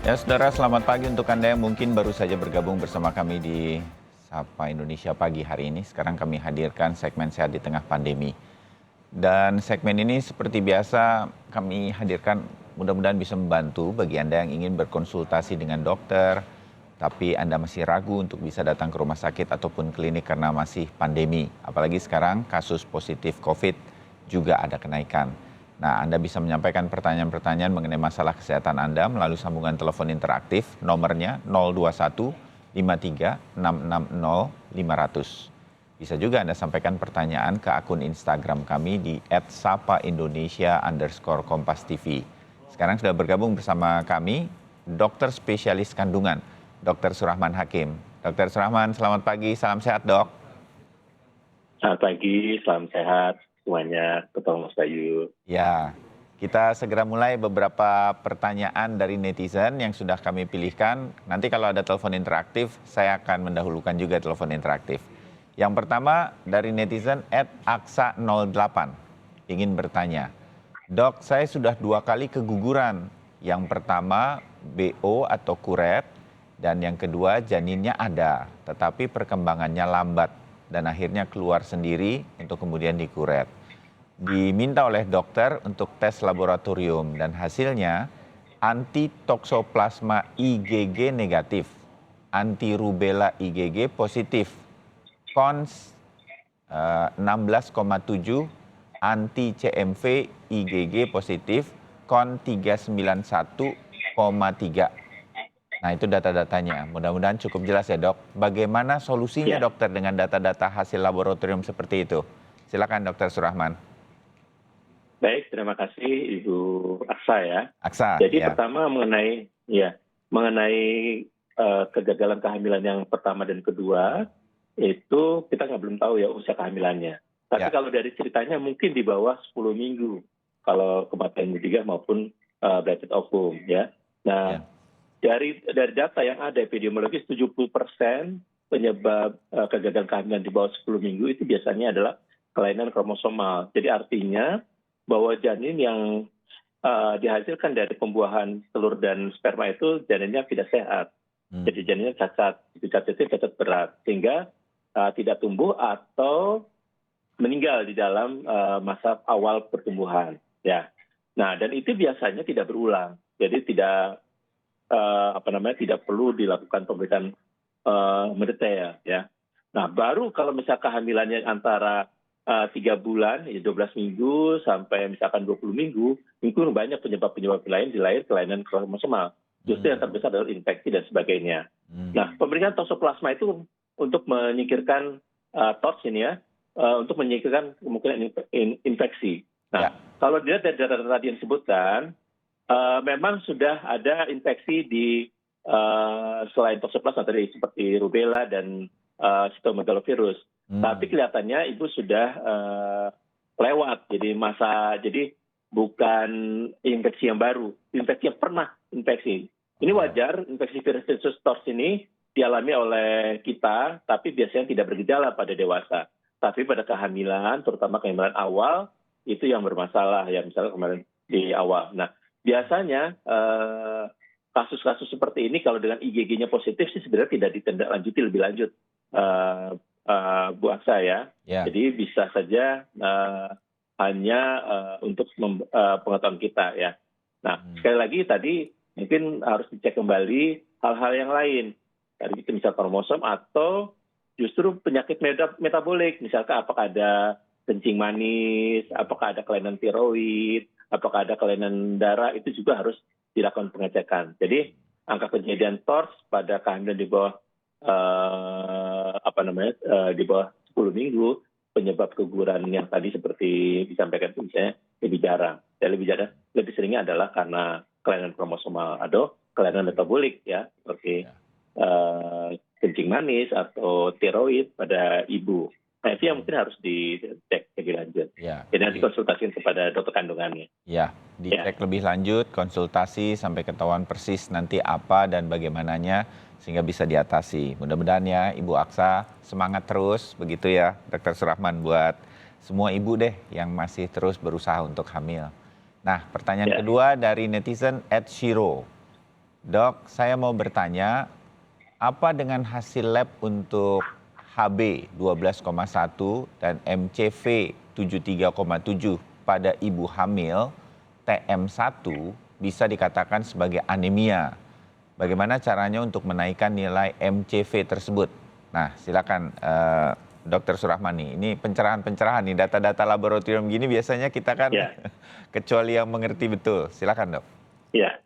Ya, saudara, selamat pagi untuk Anda yang mungkin baru saja bergabung bersama kami di Sapa Indonesia Pagi hari ini. Sekarang kami hadirkan segmen Sehat di Tengah Pandemi. Dan segmen ini seperti biasa kami hadirkan mudah-mudahan bisa membantu bagi Anda yang ingin berkonsultasi dengan dokter, tapi Anda masih ragu untuk bisa datang ke rumah sakit ataupun klinik karena masih pandemi. Apalagi sekarang kasus positif COVID juga ada kenaikan. Nah, Anda bisa menyampaikan pertanyaan-pertanyaan mengenai masalah kesehatan Anda melalui sambungan telepon interaktif, nomornya 021 53 660 500. Bisa juga Anda sampaikan pertanyaan ke akun Instagram kami di @sapaindonesia_kompas.tv. Sekarang sudah bergabung bersama kami dokter spesialis kandungan, Dr. Surahman Hakim. Dr. Surahman, selamat pagi, salam sehat dok. Selamat pagi, salam sehat semuanya, ketemu Mas Bayu. Ya, kita segera mulai beberapa pertanyaan dari netizen yang sudah kami pilihkan. Nanti kalau ada telepon interaktif, saya akan mendahulukan juga telepon interaktif. Yang pertama dari netizen @aksa08 ingin bertanya, Dok, saya sudah 2 kali keguguran. Yang pertama BO atau kuret, dan yang kedua janinnya ada, tetapi perkembangannya lambat dan akhirnya keluar sendiri untuk kemudian dikuret. Diminta oleh dokter untuk tes laboratorium dan hasilnya anti-toksoplasma IgG negatif, anti-rubella IgG positif, cons 16,7, anti-CMV IgG positif, con 391,3. Nah, itu data-datanya. Mudah-mudahan cukup jelas ya, Dok. Bagaimana solusinya, Ya, dokter, dengan data-data hasil laboratorium seperti itu? Silakan, Dokter Surahman. baik, terima kasih Ibu Aksa ya. Aksa, Jadi ya. pertama mengenai kegagalan kehamilan yang pertama dan kedua, itu kita belum tahu ya usia kehamilannya. Tapi Ya. kalau dari ceritanya mungkin di bawah 10 minggu, kalau kematian ketiga maupun bracket ovum ya. Ya. Nah, dari data yang ada epidemiologis 70% penyebab kegagalan kehamilan di bawah 10 minggu itu biasanya adalah kelainan kromosomal. Jadi artinya bahwa janin yang dihasilkan dari pembuahan telur dan sperma itu janinnya tidak sehat. Jadi janinnya cacat, itu cacatnya cacat berat, sehingga tidak tumbuh atau meninggal di dalam masa awal pertumbuhan. Ya. Nah, dan itu biasanya tidak berulang. Jadi tidak tidak perlu dilakukan pemeriksaan mendetail ya. Nah, baru kalau misalkan kehamilannya antara 3 bulan, 12 minggu sampai misalkan 20 minggu, itu banyak penyebab-penyebab lain di lain kelainan kromosomal. Justru yang terbesar adalah infeksi dan sebagainya. Nah, pemeriksaan toksoplasma itu untuk menyingkirkan TORCH ini ya, untuk menyingkirkan kemungkinan infeksi. Nah, kalau dilihat dari data-data tadi yang disebutkan, memang sudah ada infeksi di selain toksoplasma tadi seperti rubella dan cytomegalovirus. Tapi kelihatannya ibu sudah lewat, jadi bukan infeksi yang baru, infeksi yang pernah infeksi. Ini wajar, infeksi virus TORCH ini dialami oleh kita, tapi biasanya tidak bergejala pada dewasa. Tapi pada kehamilan, terutama kehamilan awal, itu yang bermasalah, ya misalnya kemarin di awal. Nah, biasanya kasus-kasus seperti ini kalau dengan IgG-nya positif sih sebenarnya tidak ditindaklanjuti lebih lanjut, Bu Aksa ya. Jadi bisa saja hanya untuk pengetahuan kita ya. Nah, sekali lagi tadi mungkin harus dicek kembali hal-hal yang lain. Tadi itu misal kromosom atau justru penyakit metabolik, misalkan apakah ada kencing manis, apakah ada kelainan tiroid, apakah ada kelainan darah, itu juga harus dilakukan pengecekan. Jadi angka kejadian TORCH pada kehamilan di bawah di bawah 10 minggu, penyebab keguguran yang tadi seperti disampaikan itu misalnya lebih jarang. Dan lebih seringnya adalah karena kelainan kromosomal atau kelainan metabolik ya, seperti kencing manis atau tiroid pada ibu. Nah, itu yang mungkin harus dicek lebih lanjut. Jadi nanti konsultasikan kepada dokter kandungannya. Ya, dicek lebih lanjut, konsultasi sampai ketahuan persis nanti apa dan bagaimananya sehingga bisa diatasi. Mudah-mudahan ya Ibu Aksa semangat terus begitu ya Dr. Surahman, buat semua ibu deh yang masih terus berusaha untuk hamil. Nah, pertanyaan kedua dari netizen @shiro. Dok, saya mau bertanya, apa dengan hasil lab untuk HB 12,1 dan MCV 73,7 pada ibu hamil TM1 bisa dikatakan sebagai anemia? Bagaimana caranya untuk menaikkan nilai MCV tersebut? Nah, silakan Dr. Surahmani. Ini pencerahan-pencerahan nih, data-data laboratorium gini biasanya kita kan Ya, kecuali yang mengerti betul. Silakan, Dok. ya.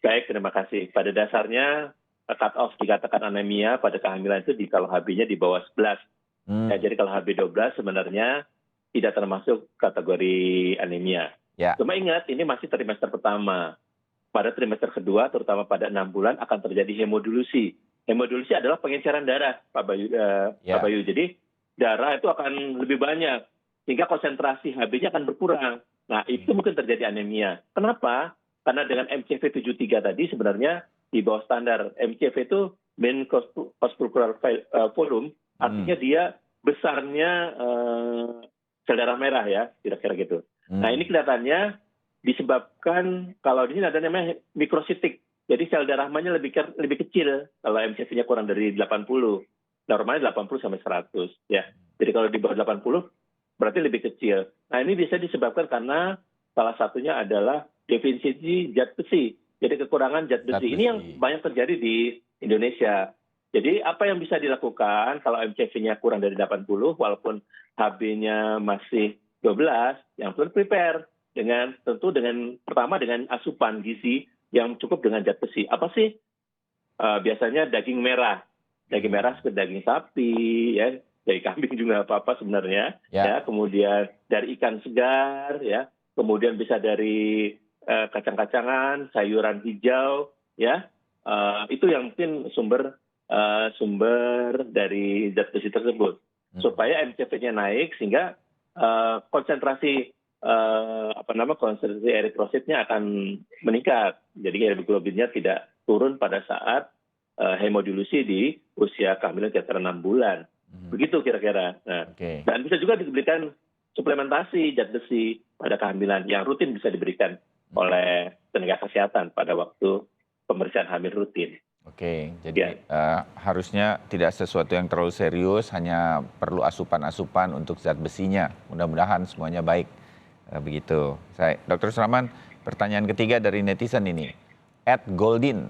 Baik, terima kasih. Pada dasarnya cut off dikatakan anemia pada kehamilan itu kalau HB-nya di bawah 11. Ya, Hmm, jadi kalau HB 12 sebenarnya tidak termasuk kategori anemia. ya. Cuma ingat, ini masih trimester pertama. Pada trimester kedua, terutama pada 6 bulan, akan terjadi hemodilusi. Hemodilusi adalah pengenceran darah, Pak Ya. Bayu. Jadi darah itu akan lebih banyak, sehingga konsentrasi HB-nya akan berkurang. Nah, itu mungkin terjadi anemia. Kenapa? Karena dengan MCV 73 tadi sebenarnya di bawah standar. MCV itu mean cross-corporeal volume, artinya dia besarnya sel darah merah ya, kira-kira gitu. Nah, ini kelihatannya disebabkan kalau di sini ada namanya mikrositik. Jadi sel darah mahnya lebih kecil kalau MCV-nya kurang dari 80. Normalnya 80 sampai 100 ya. Jadi kalau di bawah 80 berarti lebih kecil. Nah, ini bisa disebabkan karena salah satunya adalah defisiensi zat besi. Jadi kekurangan zat Zat besi. Ini yang besi. banyak terjadi di Indonesia. Jadi apa yang bisa dilakukan kalau MCV-nya kurang dari 80 walaupun HB-nya masih 12, yang perlu prepare dengan tentu dengan pertama dengan asupan gizi yang cukup dengan zat besi. Apa sih? Biasanya daging merah. Daging merah seperti daging sapi, ya, dari kambing juga apa-apa sebenarnya. Ya. Ya, kemudian dari ikan segar, ya, kemudian bisa dari kacang-kacangan, sayuran hijau, ya, itu yang mungkin sumber dari zat besi tersebut. Supaya MCV-nya naik sehingga konsentrasi konsentrasi eritrositnya akan meningkat. Jadi hemoglobinnya tidak turun pada saat hemodilusi di usia kehamilan di antara 6 bulan. Begitu kira-kira. Nah, Oke. dan bisa juga diberikan suplementasi zat besi pada kehamilan yang rutin bisa diberikan oleh tenaga kesehatan pada waktu pemeriksaan hamil rutin. Oke, Ya, jadi harusnya tidak sesuatu yang terlalu serius, hanya perlu asupan-asupan untuk zat besinya. Mudah-mudahan semuanya baik. Begitu. Dr. Suraman, pertanyaan ketiga dari netizen ini. @Goldin,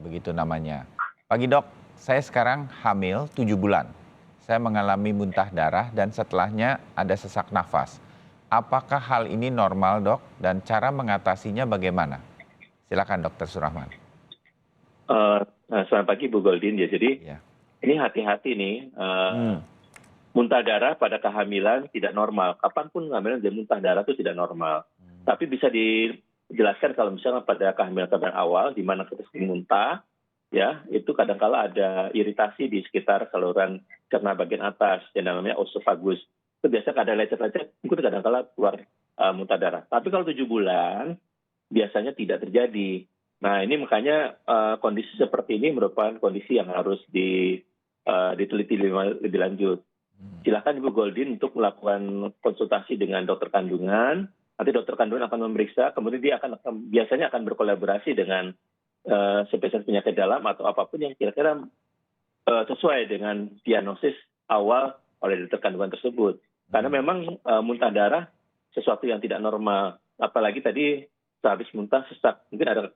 begitu namanya. Pagi dok, saya sekarang hamil 7 bulan. Saya mengalami muntah darah dan setelahnya ada sesak nafas. Apakah hal ini normal dok dan cara mengatasinya bagaimana? Silakan Dr. Surahman. Selamat pagi Bu Goldin ya. Jadi Ya. ini hati-hati nih. Muntah darah pada kehamilan tidak normal. Kapanpun kehamilan dan muntah darah itu tidak normal. Tapi bisa dijelaskan kalau misalnya pada kehamilan awal, di mana kita sering muntah, ya itu kadangkala ada iritasi di sekitar saluran cerna bagian atas yang namanya osofagus. Itu biasa ada lecet-lecet, mungkin kadangkala keluar muntah darah. Tapi kalau 7 bulan, biasanya tidak terjadi. Nah, ini makanya kondisi seperti ini merupakan kondisi yang harus diteliti lebih lanjut. Silakan Ibu Goldin untuk melakukan konsultasi dengan dokter kandungan. Nanti dokter kandungan akan memeriksa, kemudian dia biasanya akan berkolaborasi dengan spesialis penyakit dalam atau apapun yang kira-kira sesuai dengan diagnosis awal oleh dokter kandungan tersebut. Karena memang muntah darah sesuatu yang tidak normal. Apalagi tadi sehabis muntah sesak, mungkin ada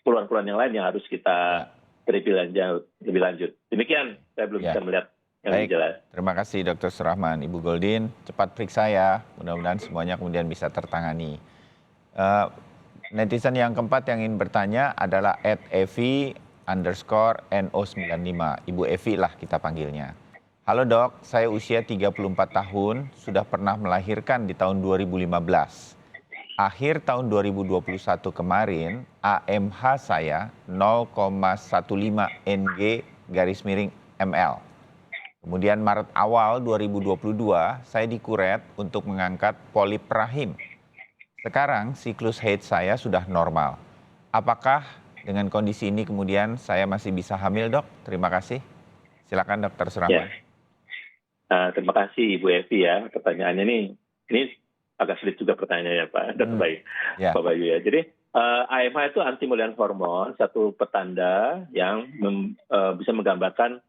keluhan-keluhan yang lain yang harus kita lebih lanjut. Demikian, saya belum bisa melihat yang lebih jelas. Terima kasih Dr. Surahman. Ibu Goldin, cepat periksa ya. Mudah-mudahan semuanya kemudian bisa tertangani. Netizen yang keempat yang ingin bertanya adalah @evi_no95. Ibu Evi lah kita panggilnya. Halo dok, saya usia 34 tahun, sudah pernah melahirkan di tahun 2015. Akhir tahun 2021 kemarin, AMH saya 0,15 Ng/ml. Kemudian Maret awal 2022, saya dikuret untuk mengangkat polip rahim. Sekarang siklus haid saya sudah normal. Apakah dengan kondisi ini kemudian saya masih bisa hamil dok? Terima kasih. Silakan Dokter Surahman. Terima kasih Ibu Evi ya. Pertanyaannya ini agak sulit juga pertanyaannya Pak Dr. Bayu. Ya. Pak Bayu ya. Jadi AMH itu anti mulian hormon, satu petanda yang bisa menggambarkan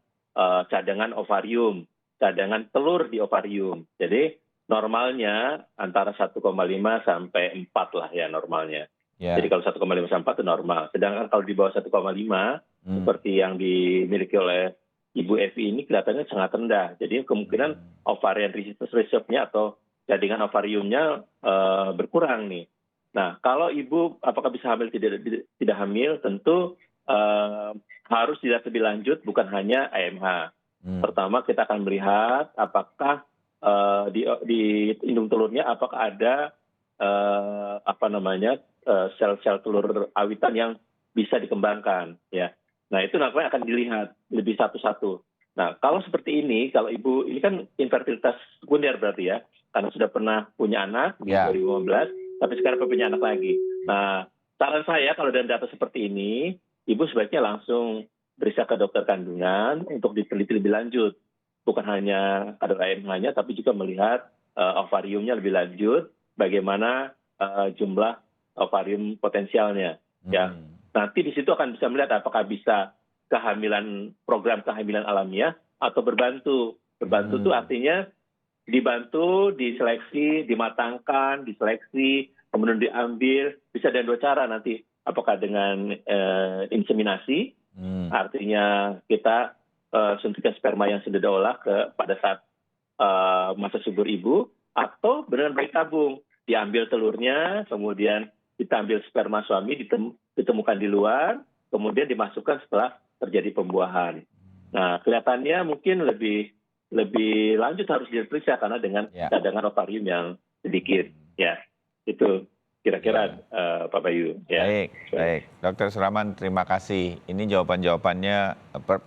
cadangan ovarium, cadangan telur di ovarium. Jadi normalnya antara 1,5 sampai 4 lah ya normalnya. Ya. Jadi kalau 1,5 sampai 4 itu normal. Sedangkan kalau di bawah 1,5 seperti yang dimiliki oleh Ibu Evi ini kelihatannya sangat rendah. Jadi kemungkinan ovarian reserve-nya atau jaringan ovariumnya berkurang nih. Nah, kalau ibu apakah bisa hamil tidak hamil, tentu harus dilihat lebih lanjut, bukan hanya AMH. Pertama kita akan melihat apakah di indung telurnya apakah ada sel-sel telur awitan yang bisa dikembangkan, ya. Nah, itu nanti akan dilihat lebih satu-satu. Nah, kalau seperti ini, kalau ibu ini kan infertilitas sekunder berarti ya, karena sudah pernah punya anak di 2015, tapi sekarang punya anak lagi. Nah, saran saya kalau dalam data seperti ini, ibu sebaiknya langsung periksa ke dokter kandungan untuk diteliti lebih lanjut. Bukan hanya kadar AMH-nya, tapi juga melihat ovariumnya lebih lanjut, bagaimana jumlah ovarium potensialnya. Ya, nanti di situ akan bisa melihat apakah bisa program kehamilan alamiah atau berbantu. Berbantu itu artinya dibantu, diseleksi, dimatangkan, diseleksi, kemudian diambil, bisa dengan dua cara nanti. Apakah dengan inseminasi, artinya kita suntikan sperma yang sudah diolah pada saat masa subur ibu, atau dengan bayi tabung, diambil telurnya, kemudian kita ambil sperma suami, ditemukan di luar, kemudian dimasukkan setelah terjadi pembuahan. Nah, kelihatannya mungkin lebih lanjut harus diperiksa karena dengan cadangan ovarium yang sedikit, ya. Itu kira-kira Pak Bayu. Ya. Baik. Dr. Suraman, terima kasih. Ini jawaban-jawabannya,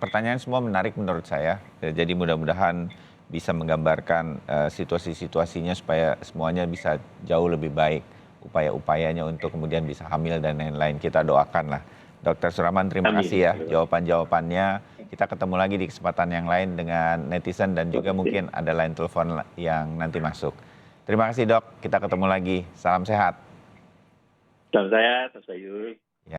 pertanyaan semua menarik menurut saya. Jadi mudah-mudahan bisa menggambarkan situasi-situasinya supaya semuanya bisa jauh lebih baik. Upaya-upayanya untuk kemudian bisa hamil dan lain-lain. Kita doakan lah. Dr. Suraman, terima kasih ya jawaban-jawabannya. Kita ketemu lagi di kesempatan yang lain dengan netizen dan juga mungkin ada line telepon yang nanti masuk. Terima kasih dok, kita ketemu lagi. Salam sehat. Salam sehat, Mas Bayu.